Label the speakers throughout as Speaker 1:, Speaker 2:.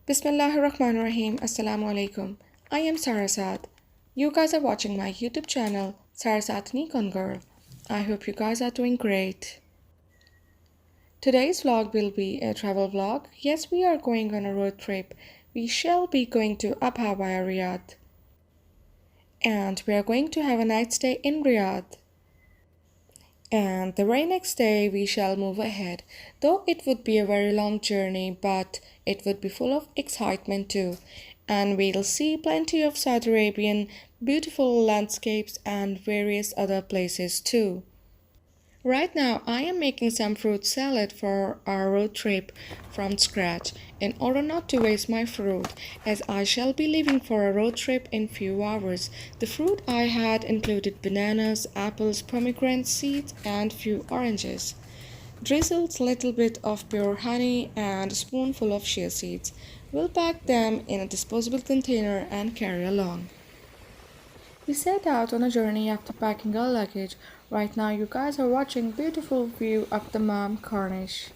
Speaker 1: Bismillahirrahmanirrahim. Assalamu alaikum. I am Saad. You guys are watching my YouTube channel, Saad Nikon Girl. I hope you guys are doing great. Today's vlog will be a travel vlog. Yes, we are going on a road trip. We shall be going to Abha via Riyadh. And we are going to have a night stay in Riyadh. And the very next day we shall move ahead, though it would be a very long journey, but it would be full of excitement too. And we'll see plenty of Saudi Arabian beautiful landscapes and various other places too. Right now, I am making some fruit salad for our road trip from scratch in order not to waste my fruit, as I shall be leaving for a road trip in few hours. The fruit I had included bananas, apples, pomegranate seeds, and few oranges. Drizzled little bit of pure honey and a spoonful of chia seeds. We'll pack them in a disposable container and carry along. We set out on a journey after packing our luggage. Right now you guys are watching beautiful view of the Mam Corniche.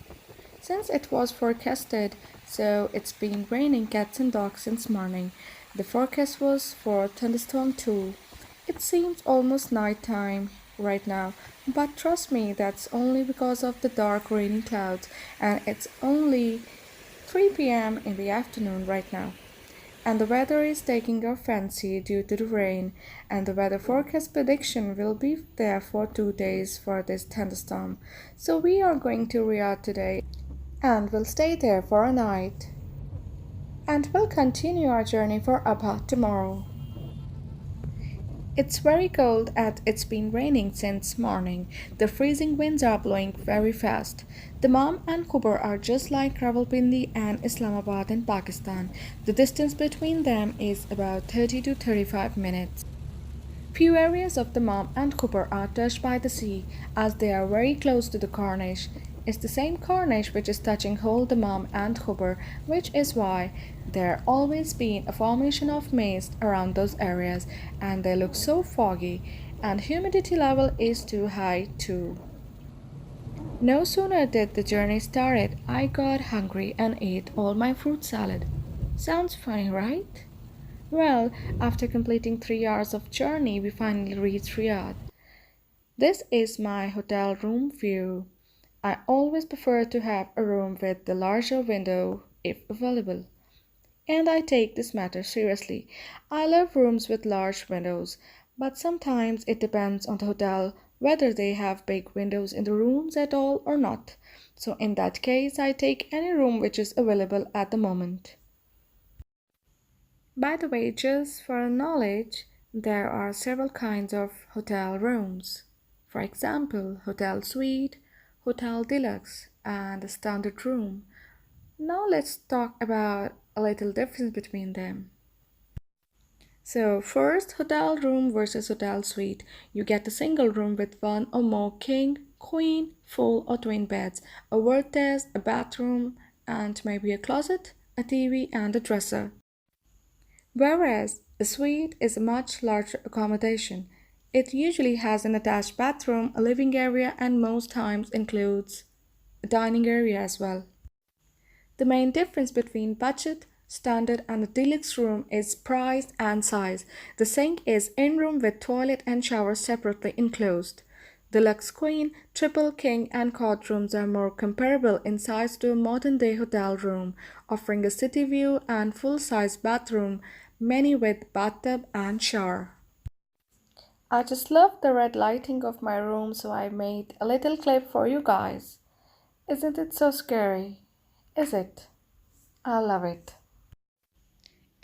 Speaker 1: Since it was forecasted, so it's been raining cats and dogs since morning. The forecast was for thunderstorm too. It seems almost night time right now, but trust me, that's only because of the dark rainy clouds, and it's only 3 p.m. in the afternoon right now. And the weather is taking our fancy due to the rain, and the weather forecast prediction will be there for 2 days for this thunderstorm. So we are going to Riyadh today and we'll stay there for a night. And we'll continue our journey for Abha tomorrow. It's very cold and it's been raining since morning. The freezing winds are blowing very fast. Dammam and Khubar are just like Rawalpindi and Islamabad in Pakistan. The distance between them is about 30 to 35 minutes. Few areas of Dammam and Khubar are touched by the sea as they are very close to the Corniche. It's the same Corniche which is touching whole Dammam and Khubar, which is why there always been a formation of mist around those areas, and they look so foggy, and humidity level is too high too. No sooner did the journey started, I got hungry and ate all my fruit salad. Sounds funny, right? Well, after completing 3 hours of journey, we finally reached Riyadh. This is my hotel room view. I always prefer to have a room with the larger window if available. And I take this matter seriously. I love rooms with large windows, but sometimes it depends on the hotel whether they have big windows in the rooms at all or not. So in that case, I take any room which is available at the moment. By the way, just for knowledge, there are several kinds of hotel rooms. For example, hotel suite, hotel deluxe, and a standard room. Now let's talk about a little difference between them. So first, hotel room versus hotel suite. You get a single room with one or more king, queen, full or twin beds, a word desk, a bathroom, and maybe a closet, a TV, and a dresser. Whereas a suite is a much larger accommodation. It usually has an attached bathroom, a living area, and most times includes a dining area as well. The main difference between budget, standard, and a deluxe room is price and size. The sink is in-room with toilet and shower separately enclosed. Deluxe queen, triple, king, and quad rooms are more comparable in size to a modern-day hotel room, offering a city view and full-size bathroom, many with bathtub and shower. I just love the red lighting of my room, so I made a little clip for you guys. Isn't it so scary? Is it? I love it.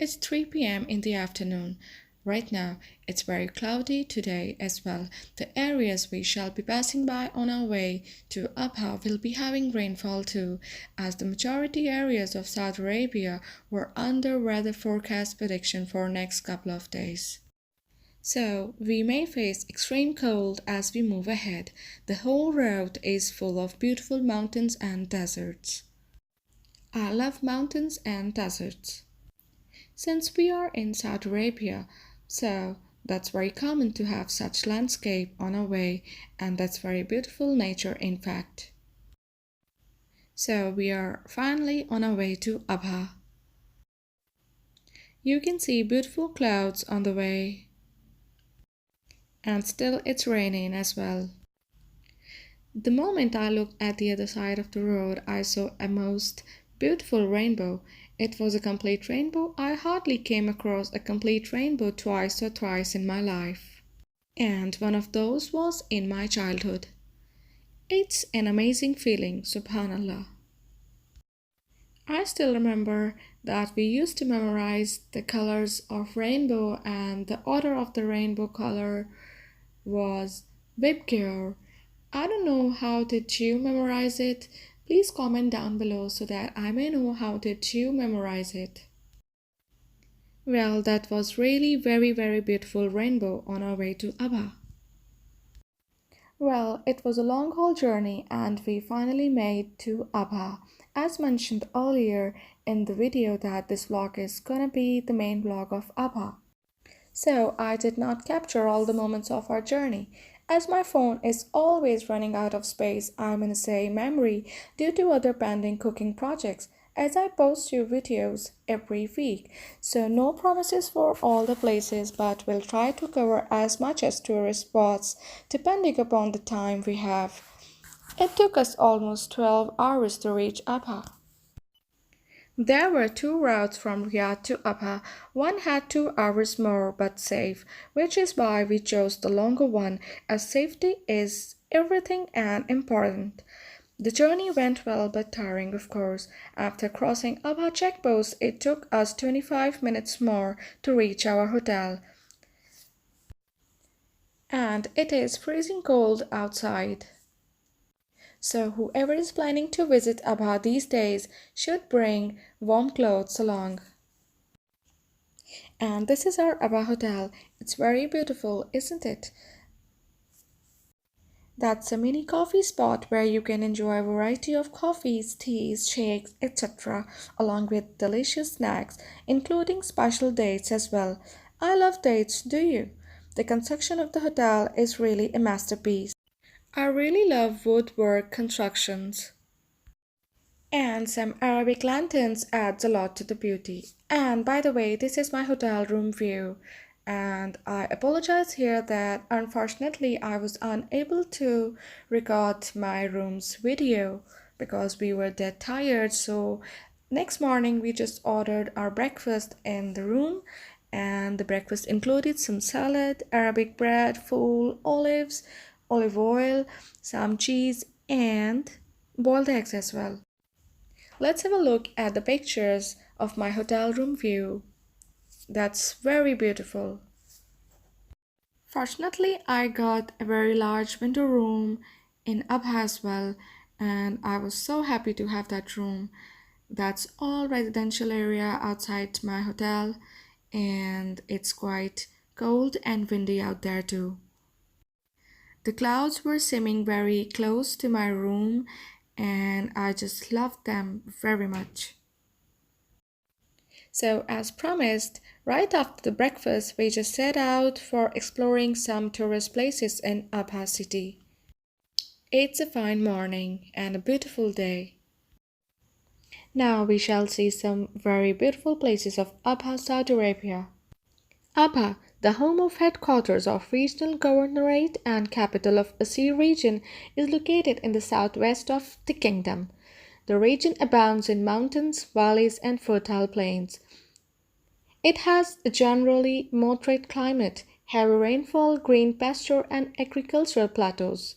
Speaker 1: It's 3 p.m. in the afternoon. Right now, it's very cloudy today as well. The areas we shall be passing by on our way to Abha will be having rainfall too, as the majority areas of Saudi Arabia were under weather forecast prediction for next couple of days. So, we may face extreme cold as we move ahead. The whole route is full of beautiful mountains and deserts. I love mountains and deserts. Since we are in Saudi Arabia, so that's very common to have such landscape on our way, and that's very beautiful nature in fact. So we are finally on our way to Abha. You can see beautiful clouds on the way, and still it's raining as well. The moment I looked at the other side of the road, I saw a most beautiful rainbow. It was a complete rainbow. I hardly came across a complete rainbow twice or thrice in my life. And one of those was in my childhood. It's an amazing feeling, subhanallah. I still remember that we used to memorize the colors of rainbow, and the order of the rainbow color was Vibgyor. I don't know how did you memorize it. Please comment down below so that I may know how did you memorize it. Well, that was really very beautiful rainbow on our way to Abha. Well, it was a long haul journey and we finally made to Abha. As mentioned earlier in the video that this vlog is gonna be the main vlog of Abha. So I did not capture all the moments of our journey. As my phone is always running out of space, I'm gonna say memory due to other pending cooking projects, as I post you videos every week. So no promises for all the places, but we'll try to cover as much as tourist spots depending upon the time we have. It took us almost 12 hours to reach Abha. There were two routes from Riyadh to Abha. One had 2 hours more but safe, which is why we chose the longer one, as safety is everything and important. The journey went well but tiring, of course. After crossing Abha checkpost, it took us 25 minutes more to reach our hotel. And it is freezing cold outside. So whoever is planning to visit Abha these days should bring warm clothes along. And this is our Abha hotel. It's very beautiful, isn't it? That's a mini coffee spot where you can enjoy a variety of coffees, teas, shakes, etc., along with delicious snacks, including special dates as well. I love dates, do you? The construction of the hotel is really a masterpiece. I really love woodwork constructions. And some Arabic lanterns adds a lot to the beauty. And by the way, this is my hotel room view. And I apologize here that unfortunately I was unable to record my room's video because we were dead tired. So next morning we just ordered our breakfast in the room, and the breakfast included some salad, Arabic bread, full olives, olive oil, some cheese, and boiled eggs as well. Let's have a look at the pictures of my hotel room view. That's very beautiful. Fortunately, I got a very large window room in Abha as well, and I was so happy to have that room. That's all residential area outside my hotel, and it's quite cold and windy out there too. The clouds were seeming very close to my room, and I just loved them very much. So, as promised, right after the breakfast, we just set out for exploring some tourist places in Abha city. It's a fine morning and a beautiful day. Now we shall see some very beautiful places of Abha, Saudi Arabia. Abha, the home of headquarters of regional governorate and capital of Asir region, is located in the southwest of the kingdom. The region abounds in mountains, valleys, and fertile plains. It has a generally moderate climate, heavy rainfall, green pasture, and agricultural plateaus.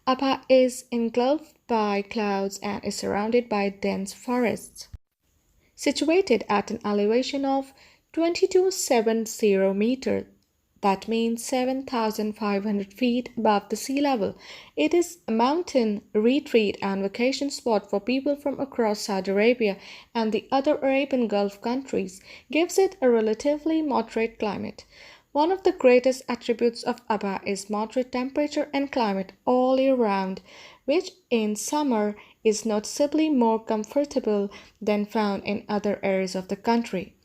Speaker 1: Abha is engulfed by clouds and is surrounded by dense forests. Situated at an elevation of 2270 meters, that means 7,500 feet above the sea level. It is a mountain retreat and vacation spot for people from across Saudi Arabia and the other Arabian Gulf countries, gives it a relatively moderate climate. One of the greatest attributes of Abha is moderate temperature and climate all year round, which in summer is noticeably more comfortable than found in other areas of the country.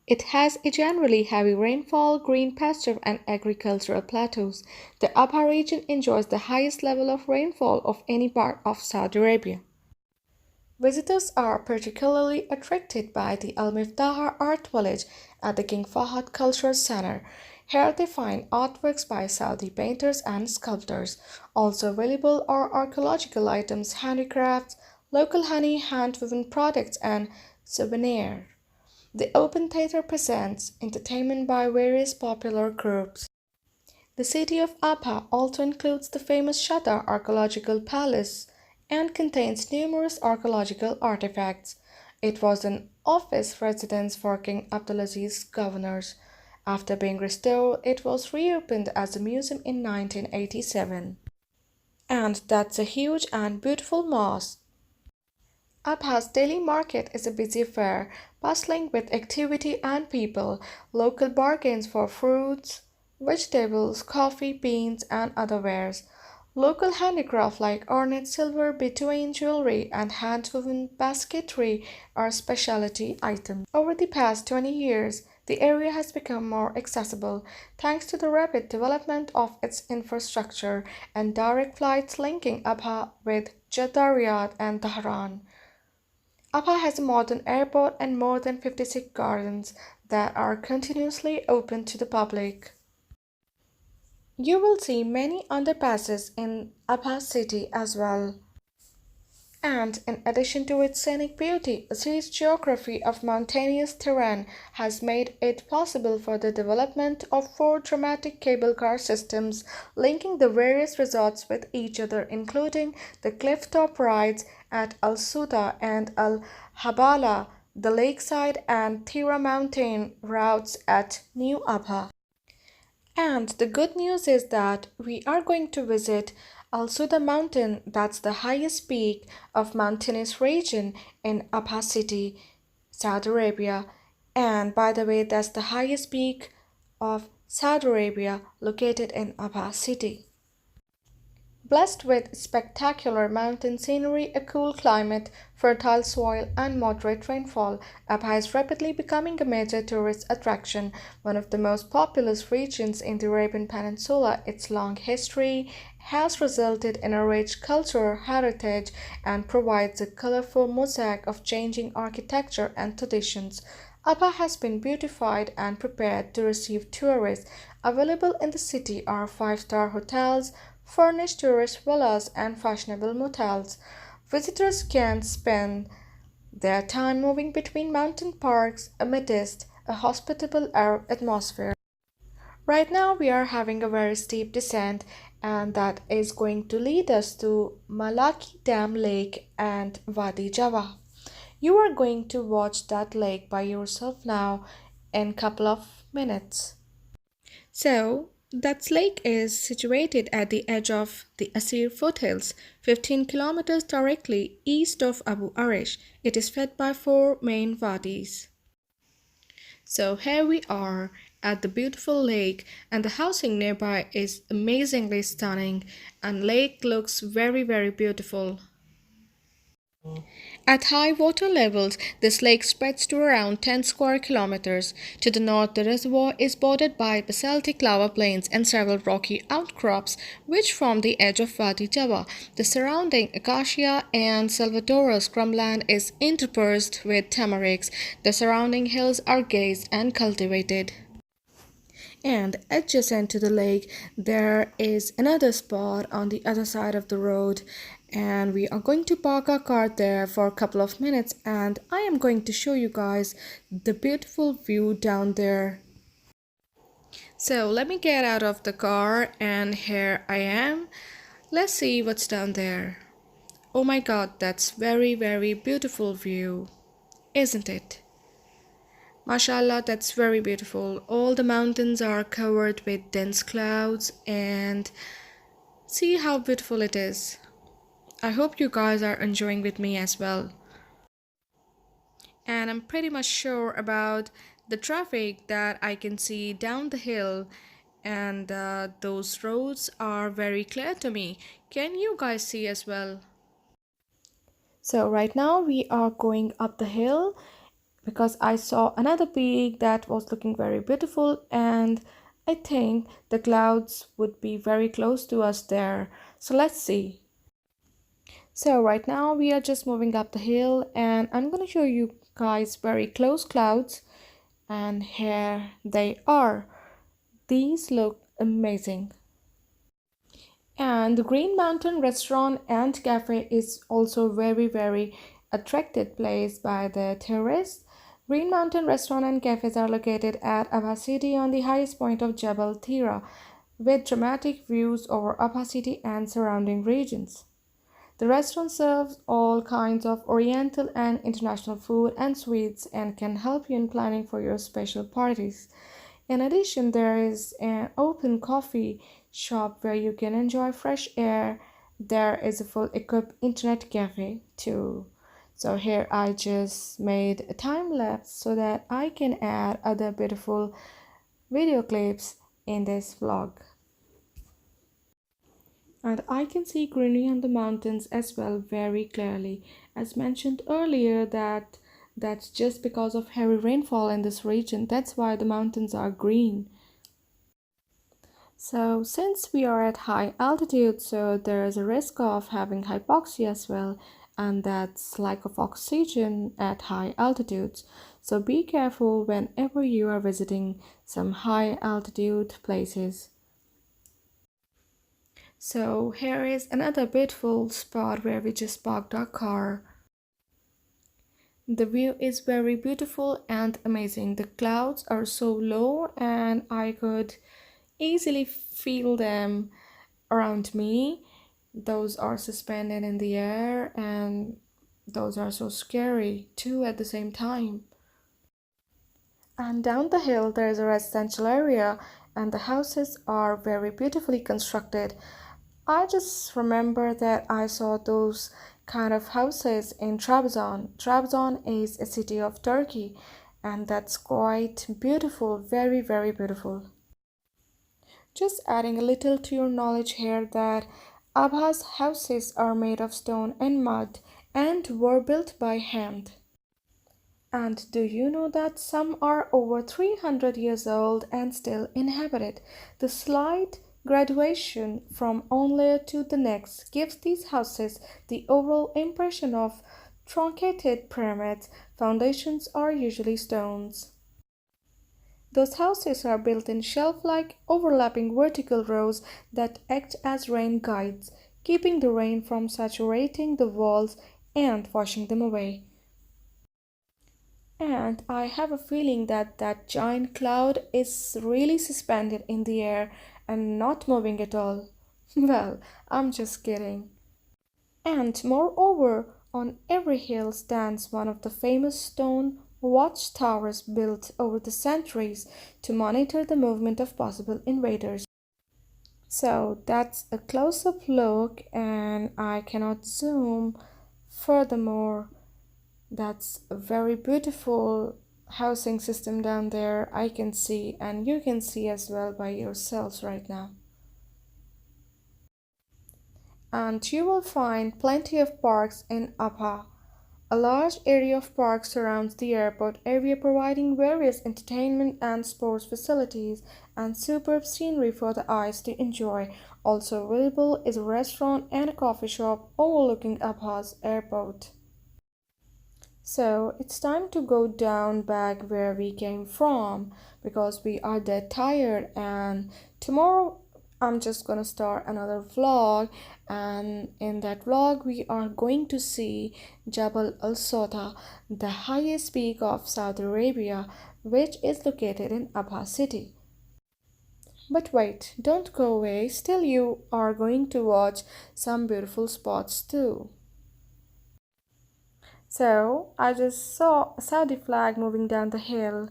Speaker 1: It has a generally heavy rainfall, green pasture, and agricultural plateaus. The Abha region enjoys the highest level of rainfall of any part of Saudi Arabia. Visitors are particularly attracted by the Al Miftah Art Village at the King Fahd Cultural Center. Here they find artworks by Saudi painters and sculptors. Also available are archaeological items, handicrafts, local honey, hand-woven products, and souvenirs. The open theater presents entertainment by various popular groups. The city of Abha also includes the famous Shatta archaeological palace and contains numerous archaeological artifacts. It was an office residence for King Abdulaziz's governors. After being restored, it was reopened as a museum in 1987. And that's a huge and beautiful mosque. Abha's daily market is a busy affair, bustling with activity and people. Local bargains for fruits, vegetables, coffee, beans, and other wares. Local handicraft like ornate silver, between jewelry, and hand-woven basketry are specialty items. Over the past 20 years, the area has become more accessible thanks to the rapid development of its infrastructure and direct flights linking Abha with Jeddah, Riyadh, and Tehran. Abha has a modern airport and more than 56 gardens that are continuously open to the public. You will see many underpasses in Abha city as well. And in addition to its scenic beauty, a serious geography of mountainous terrain has made it possible for the development of four dramatic cable car systems linking the various resorts with each other, including the cliff-top rides at Al Soudah and Al Habala, the lakeside and Thira mountain routes at New Abha. And the good news is that we are going to visit also the mountain that's the highest peak of mountainous region in Abha city, Saudi Arabia. And by the way, that's the highest peak of Saudi Arabia located in Abha city. Blessed with spectacular mountain scenery, a cool climate, fertile soil, and moderate rainfall, Abha is rapidly becoming a major tourist attraction, one of the most populous regions in the Arabian Peninsula. Its long history has resulted in a rich cultural heritage and provides a colorful mosaic of changing architecture and traditions. Abha has been beautified and prepared to receive tourists. Available in the city are five-star hotels, furnished tourist villas, and fashionable motels. Visitors can spend their time moving between mountain parks amidst a hospitable Arab atmosphere. Right now, we are having a very steep descent, and that is going to lead us to Malaki Dam Lake and Wadi Java. You are going to watch that lake by yourself now in a couple of minutes. So, that lake is situated at the edge of the Asir foothills, 15 kilometers directly east of Abu Arish. It is fed by four main wadis. So here we are at the beautiful lake, and the housing nearby is amazingly stunning, and lake looks very beautiful. At high water levels, this lake spreads to around 10 square kilometers. To the north, the reservoir is bordered by basaltic lava plains and several rocky outcrops which form the edge of Wadi Java. The surrounding acacia and Salvadora scrubland is interspersed with tamaricks. The surrounding hills are gazed and cultivated. And adjacent to the lake, there is another spot on the other side of the road, and we are going to park our car there for a couple of minutes, and I am going to show you guys the beautiful view down there. So let me get out of the car, and here I am. Let's see what's down there. Oh my god, that's very beautiful view, isn't it? Mashallah, that's very beautiful. All the mountains are covered with dense clouds, and see how beautiful it is. I hope you guys are enjoying with me as well. And I'm pretty much sure about the traffic that I can see down the hill, and those roads are very clear to me. Can you guys see as well? So right now we are going up the hill because I saw another peak that was looking very beautiful, and I think the clouds would be very close to us there. So let's see. So right now we are just moving up the hill and I'm going to show you guys very close clouds, and here they are. These look amazing. And the Green Mountain Restaurant and Cafe is also very attracted place by the tourists. Green Mountain Restaurant and cafes are located at Abha city on the highest point of Jabal, with dramatic views over Abha city and surrounding regions. The restaurant serves all kinds of Oriental and international food and sweets and can help you in planning for your special parties. In addition, there is an open coffee shop where you can enjoy fresh air. There is a full equipped internet cafe too. So here I just made a time lapse so that I can add other beautiful video clips in this vlog. And I can see greenery on the mountains as well very clearly. As mentioned earlier, that's just because of heavy rainfall in this region. That's why the mountains are green. So since we are at high altitude, so there is a risk of having hypoxia as well, and that's lack of oxygen at high altitudes. So be careful whenever you are visiting some high altitude places. So here is another beautiful spot where we just parked our car. The view is very beautiful and amazing. The clouds are so low and I could easily feel them around me. Those are suspended in the air and those are so scary too at the same time. And down the hill there is a residential area and the houses are very beautifully constructed. I just remember that I saw those kind of houses in Trabzon. Trabzon is a city of Turkey and that's quite beautiful, very beautiful. Just adding a little to your knowledge here that Abha's houses are made of stone and mud and were built by hand. And do you know that some are over 300 years old and still inhabited? The slight graduation from one layer to the next gives these houses the overall impression of truncated pyramids. Foundations are usually stones. Those houses are built in shelf-like overlapping vertical rows that act as rain guides, keeping the rain from saturating the walls and washing them away. And I have a feeling that that giant cloud is really suspended in the air and not moving at all. Well, I'm just kidding. And moreover, on every hill stands one of the famous stone watchtowers built over the centuries to monitor the movement of possible invaders. So that's a close-up look and I cannot zoom. Furthermore, that's a very beautiful housing system down there I can see and you can see as well by yourselves right now. And you will find plenty of parks in Abha. A large area of park surrounds the airport area, providing various entertainment and sports facilities and superb scenery for the eyes to enjoy. Also available is a restaurant and a coffee shop overlooking Abha's airport. So it's time to go down back where we came from because we are dead tired, and tomorrow I'm just gonna start another vlog, and in that vlog we are going to see Jabal al Soudah, the highest peak of Saudi Arabia, which is located in Abha city. But wait, don't go away, still you are going to watch some beautiful spots too. So I just saw a Saudi flag moving down the hill,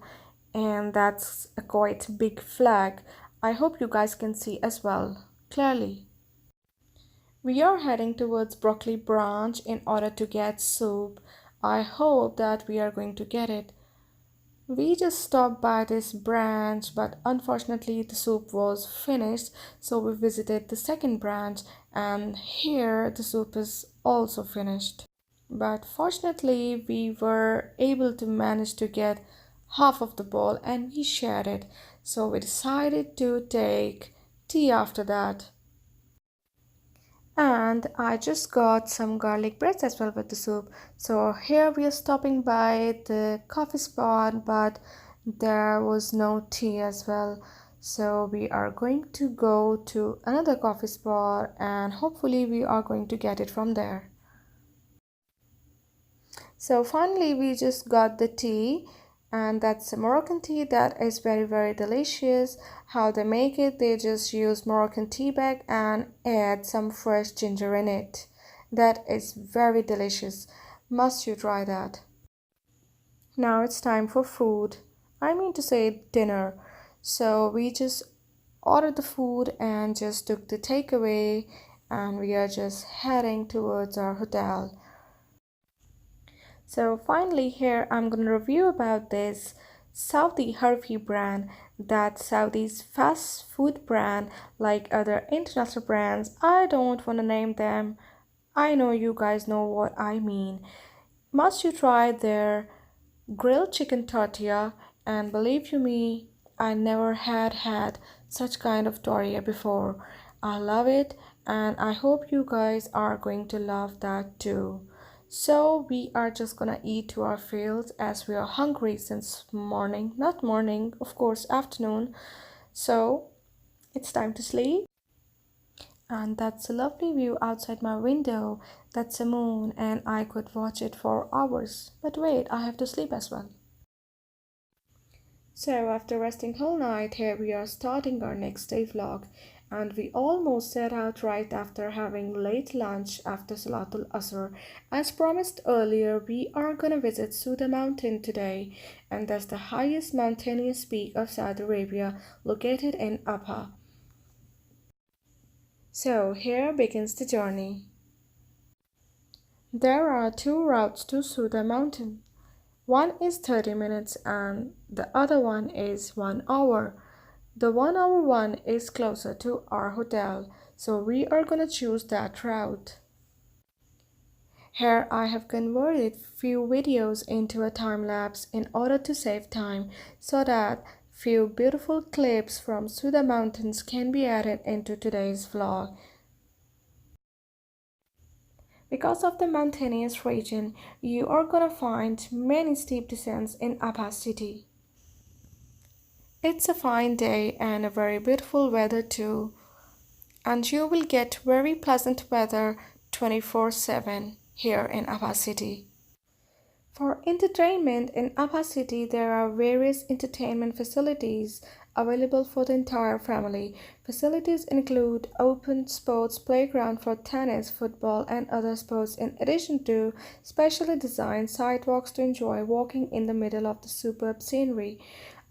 Speaker 1: and that's a quite big flag. I hope you guys can see as well clearly. We are heading towards Broccoli branch in order to get soup. I hope that we are going to get it. We just stopped by this branch, but unfortunately the soup was finished, so we visited the second branch, and here the soup is also finished. But fortunately we were able to manage to get half of the bowl and we shared it, so we decided to take tea after that. And I just got some garlic breads as well with the soup. So here we are stopping by the coffee spot, but there was no tea as well. So we are going to go to another coffee spot and hopefully we are going to get it from there. So finally we just got the tea, and that's a Moroccan tea that is very delicious. How they make it, they just use Moroccan tea bag and add some fresh ginger in it. That is very delicious. Must you try that. Now it's time for food. I mean to say dinner. So we just ordered the food and just took the takeaway, and we are just heading towards our hotel. So finally here I'm going to review about this Saudi Harfi brand, that Saudi's fast food brand like other international brands. I don't want to name them. I know you guys know what I mean. Must you try their grilled chicken tortilla, and believe you me, I never had such kind of tortilla before. I love it and I hope you guys are going to love that too. So we are just gonna eat to our fills as we are hungry since morning, not morning, of course, afternoon. So it's time to sleep. And that's a lovely view outside my window. That's a moon, and I could watch it for hours. But wait, I have to sleep as well. So after resting whole night, here we are starting our next day vlog, and we almost set out right after having late lunch after Salatul Asr. As promised earlier, we are gonna visit Soudah mountain today, and that's the highest mountainous peak of Saudi Arabia, located in Abha. So here begins the journey. There are two routes to Soudah mountain. One is 30 minutes and the other one is 1 hour. The 1 hour one is closer to our hotel, so we are gonna choose that route. Here I have converted few videos into a time lapse in order to save time so that few beautiful clips from Soudah mountains can be added into today's vlog. Because of the mountainous region, you are gonna find many steep descents in Abha city. It's a fine day and a very beautiful weather too, and you will get very pleasant weather 24/7 here in Abha city. For entertainment in Abha city, there are various entertainment facilities available for the entire family. Facilities include open sports playground for tennis, football, and other sports, in addition to specially designed sidewalks to enjoy walking in the middle of the superb scenery.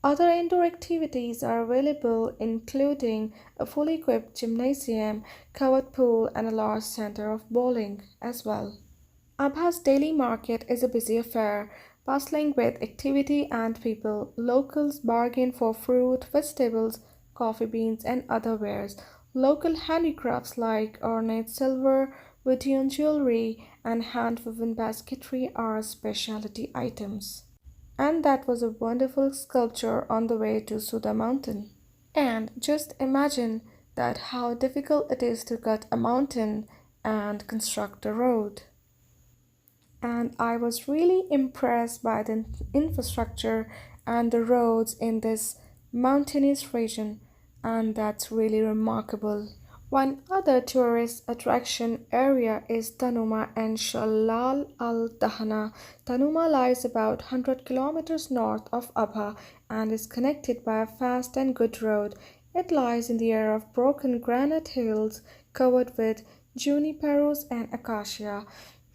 Speaker 1: Other indoor activities are available, including a fully equipped gymnasium, covered pool, and a large center of bowling as well. Abha's daily market is a busy affair, bustling with activity and people. Locals bargain for fruit, vegetables, coffee beans, and other wares. Local handicrafts like ornate silver, Woodian jewelry, and hand-woven basketry are specialty items. And that was a wonderful sculpture on the way to Soudah mountain. And just imagine that how difficult it is to cut a mountain and construct a road. And I was really impressed by the infrastructure and the roads in this mountainous region, and that's really remarkable. One other tourist attraction area is Tanuma and Shalal al Dahana. Tanuma lies about 100 kilometers north of Abha and is connected by a fast and good road. It lies in the area of broken granite hills covered with juniperos and acacia.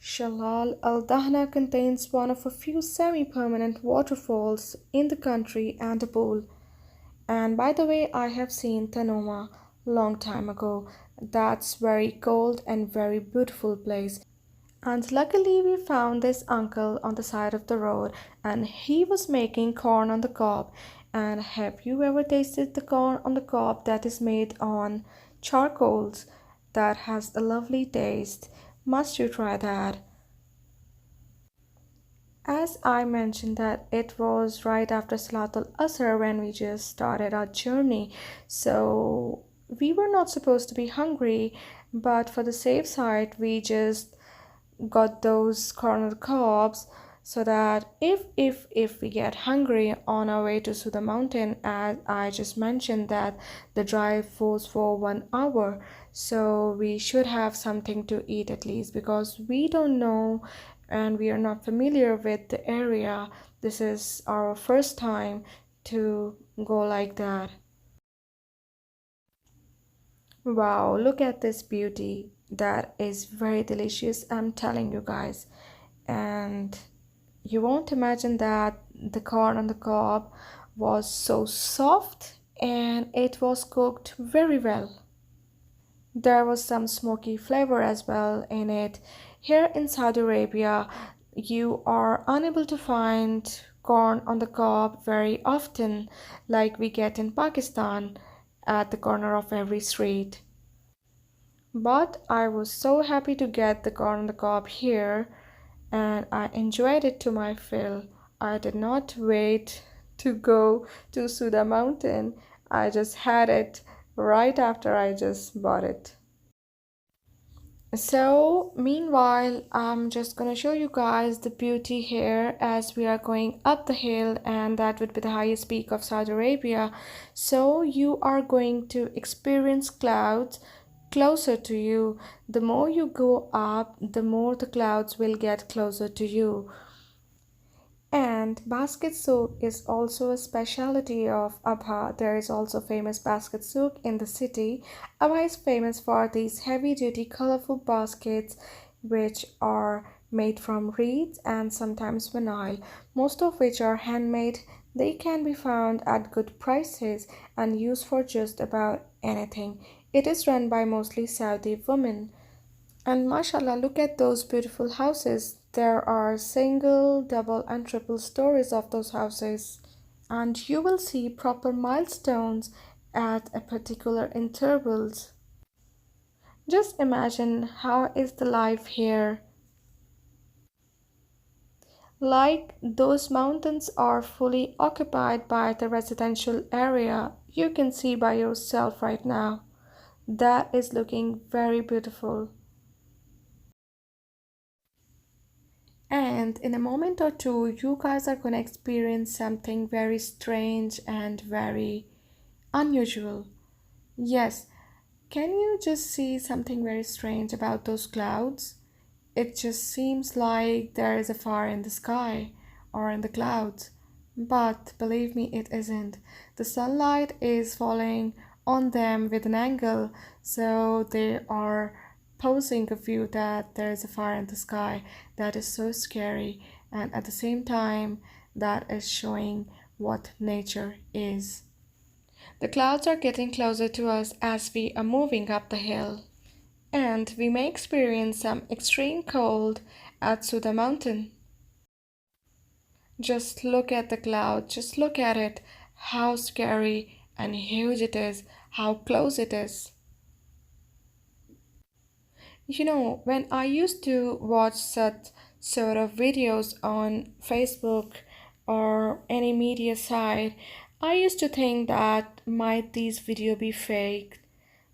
Speaker 1: Shalal al Dahna contains one of a few semi permanent waterfalls in the country and a pool. And by the way, I have seen Tanoma long time ago. That's very cold and very beautiful place. And luckily we found this uncle on the side of the road and he was making corn on the cob. And have you ever tasted the corn on the cob that is made on charcoals? That has a lovely taste. Must you try that? As I mentioned that it was right after Salatul Asr when we just started our journey. So We were not supposed to be hungry, but for the safe side, we just got those corner cobs so that if we get hungry on our way to Soudah mountain, as I just mentioned that the drive was for 1 hour, so we should have something to eat at least, because we don't know and we are not familiar with the area. This is our first time to go like that. Wow, look at this beauty. That is very delicious, I'm telling you guys. And you won't imagine that the corn on the cob was so soft and it was cooked very well. There was some smoky flavor as well in it. Here in Saudi Arabia, you are unable to find corn on the cob very often, like we get in Pakistan at the corner of every street. But I was so happy to get the corn on the cob here, and I enjoyed it to my fill. I did not wait to go to Soudah mountain. I just had it right after I just bought it. So, meanwhile, I'm just gonna show you guys the beauty here as we are going up the hill, and that would be the highest peak of Saudi Arabia. So, you are going to experience clouds closer to you. The more you go up, the more the clouds will get closer to you. And basket souk is also a specialty of Abha. There is also famous basket souk in the city. Abha is famous for these heavy-duty, colorful baskets which are made from reeds and sometimes vinyl, most of which are handmade. They can be found at good prices and used for just about anything. It is run by mostly Saudi women. And mashallah, look at those beautiful houses. There are single, double, and triple stories of those houses. And you will see proper milestones at a particular intervals. Just imagine how is the life here. Like those mountains are fully occupied by the residential area. You can see by yourself right now. That is looking very beautiful. And in a moment or two, you guys are going to experience something very strange and very unusual. Yes, can you just see something very strange about those clouds? It just seems like there is a fire in the sky or in the clouds. But believe me, it isn't. The sunlight is falling on them with an angle, so they are posing a view that there is a fire in the sky. That is so scary, and at the same time, that is showing what nature is. The clouds are getting closer to us as we are moving up the hill, and we may experience some extreme cold at Soudah mountain. Just look at the cloud, just look at it, how scary and huge it is, how close it is. You know, when I used to watch such sort of videos on Facebook or any media site, I used to think that might these video be fake.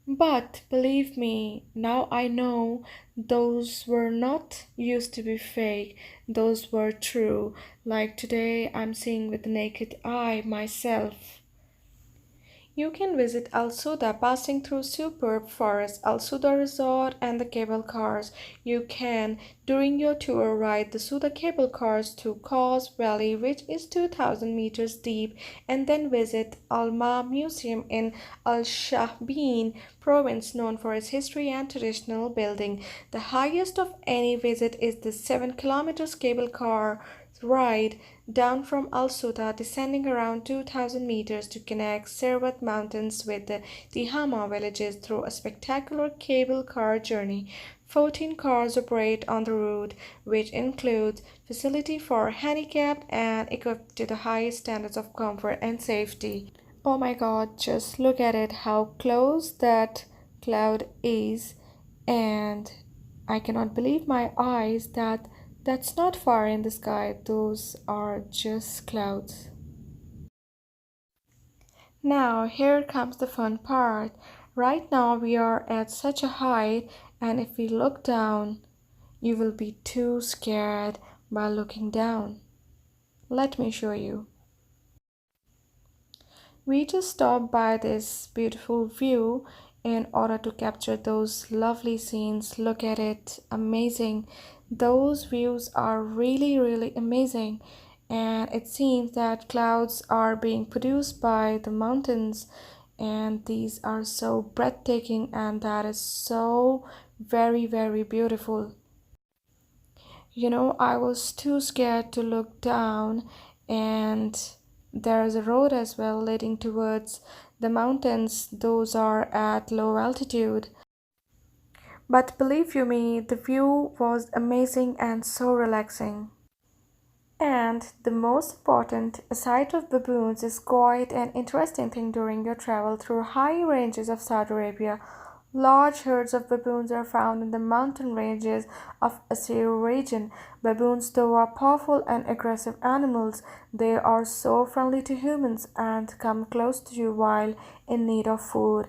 Speaker 1: But believe me, now I know those were not used to be fake, those were true. Like today, I'm seeing with the naked eye myself. You can visit Al Soudah passing through superb forests, Al Soudah Resort and the cable cars. You can, during your tour, ride the Soudah cable cars to Cause Valley, which is 2000 meters deep, and then visit Al Ma Museum in Al Shahbin province, known for its history and traditional building. The highest of any visit is the 7 kilometers cable car ride down from Al Soudah, descending around 2000 meters to connect Servat Mountains with the Tihama villages through a spectacular cable car journey. 14 cars operate on the route, which includes facility for handicapped and equipped to the highest standards of comfort and safety. Oh my god, just look at it, how close that cloud is, and I cannot believe my eyes that that's not far in the sky, those are just clouds. Now, here comes the fun part. Right now we are at such a height, and if we look down, you will be too scared by looking down. Let me show you. We just stopped by this beautiful view in order to capture those lovely scenes. Look at it, amazing. Those views are really, really amazing. And it seems that clouds are being produced by the mountains, and these are so breathtaking, and that is so very, very beautiful. I was too scared to look down, and there's a road as well leading towards the mountains. Those are at low altitude. But believe you me, the view was amazing and so relaxing. And the most important, a sight of baboons is quite an interesting thing during your travel through high ranges of Saudi Arabia. Large herds of baboons are found in the mountain ranges of Asir region. Baboons, though, are powerful and aggressive animals. They are so friendly to humans and come close to you while in need of food.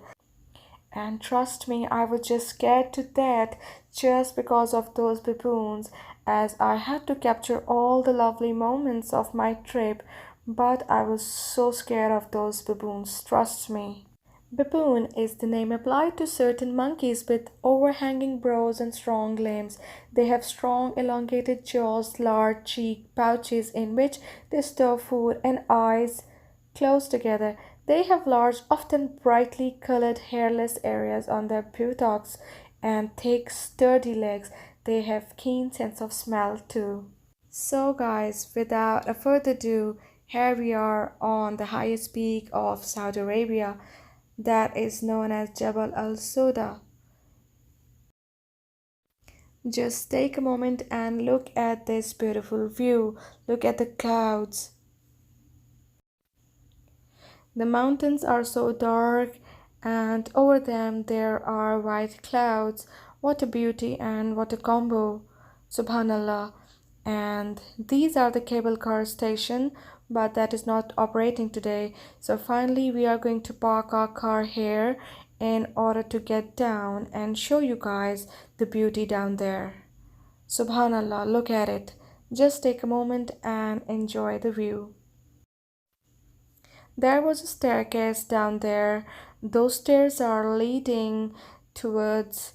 Speaker 1: And trust me, I was just scared to death just because of those baboons, as I had to capture all the lovely moments of my trip. But I was so scared of those baboons, trust me. Baboon is the name applied to certain monkeys with overhanging brows and strong limbs. They have strong, elongated jaws, large cheek pouches in which they store food, and eyes close together. They have large, often brightly colored hairless areas on their buttocks and thick, sturdy legs. They have keen sense of smell too. So guys, without a further ado, here we are on the highest peak of Saudi Arabia, that is known as Jabal al Soudah. Just take a moment and look at this beautiful view. Look at the clouds. The mountains are so dark, and over them there are white clouds. What a beauty and what a combo! Subhanallah. And these are the cable car station, but that is not operating today. So finally we are going to park our car here in order to get down and show you guys the beauty down there. Subhanallah, look at it. Just take a moment and enjoy the view. There was a staircase down there. Those stairs are leading towards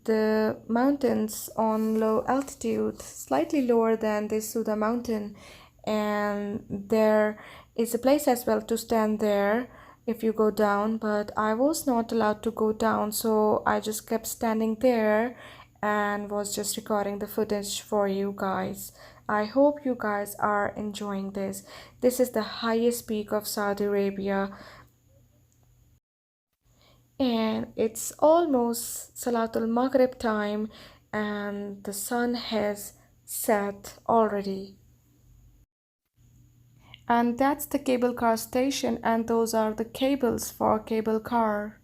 Speaker 1: the mountains on low altitude, slightly lower than the Soudah mountain. And there is a place as well to stand there if you go down, but I was not allowed to go down, so I just kept standing there and was just recording the footage for you guys. I hope you guys are enjoying this. This is the highest peak of Saudi Arabia, and it's almost Salatul Maghrib time, and the sun has set already. And that's the cable car station, and those are the cables for cable car.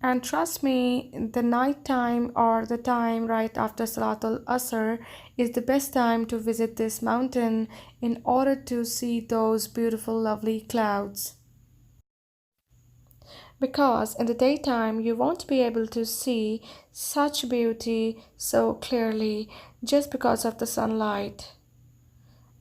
Speaker 1: And trust me, the night time or the time right after Salatul Asr is the best time to visit this mountain in order to see those beautiful, lovely clouds. Because in the daytime you won't be able to see such beauty so clearly just because of the sunlight.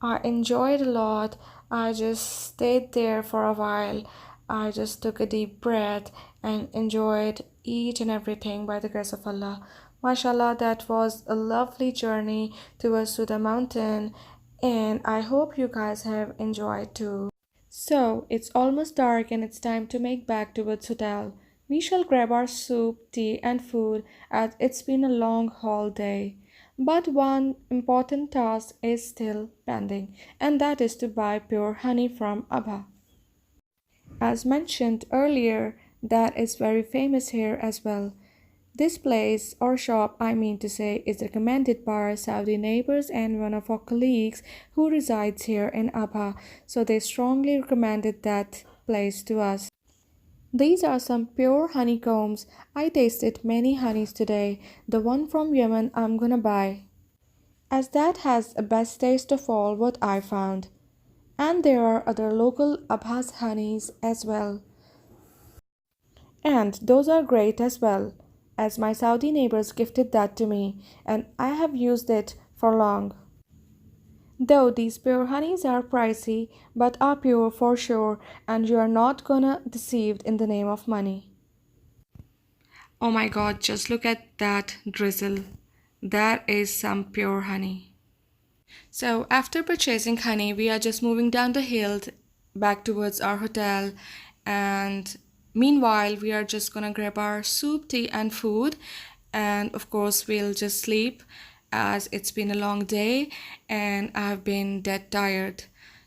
Speaker 1: I enjoyed a lot. I just stayed there for a while. I just took a deep breath and enjoyed each and everything by the grace of Allah. MashaAllah, that was a lovely journey towards to the mountain, and I hope you guys have enjoyed too. So it's almost dark and it's time to make back towards hotel. We shall grab our soup, tea and food as it's been a long haul day. But one important task is still pending, and that is to buy pure honey from Abha. As mentioned earlier, that is very famous here as well. This place or shop, I mean to say, is recommended by our Saudi neighbors and one of our colleagues who resides here in Abha, so they strongly recommended that place to us. These are some pure honeycombs. I tasted many honeys today. The one from Yemen I'm gonna buy, as that has the best taste of all what I found. And there are other local Abha's honeys as well. And those are great as well, as my Saudi neighbors gifted that to me, and I have used it for long. Though these pure honeys are pricey, but are pure for sure, and you are not gonna deceived in the name of money. Oh my god, just look at that drizzle. That is some pure honey. So, after purchasing honey, we are just moving down the hill back towards our hotel. And meanwhile, we are just gonna grab our soup, tea, and food. And of course, we'll just sleep as it's been a long day and I've been dead tired.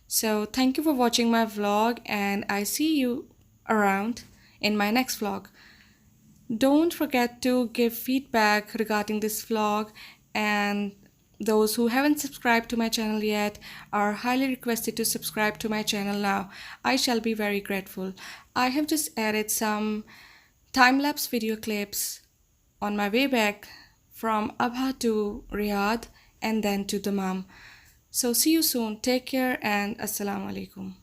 Speaker 1: So, thank you for watching my vlog, and I see you around in my next vlog. Don't forget to give feedback regarding this vlog, and those who haven't subscribed to my channel yet are highly requested to subscribe to my channel now. I shall be very grateful. I have just added some time-lapse video clips on my way back from Abha to Riyadh and then to Dammam. So see you soon. Take care and Assalamu alaikum.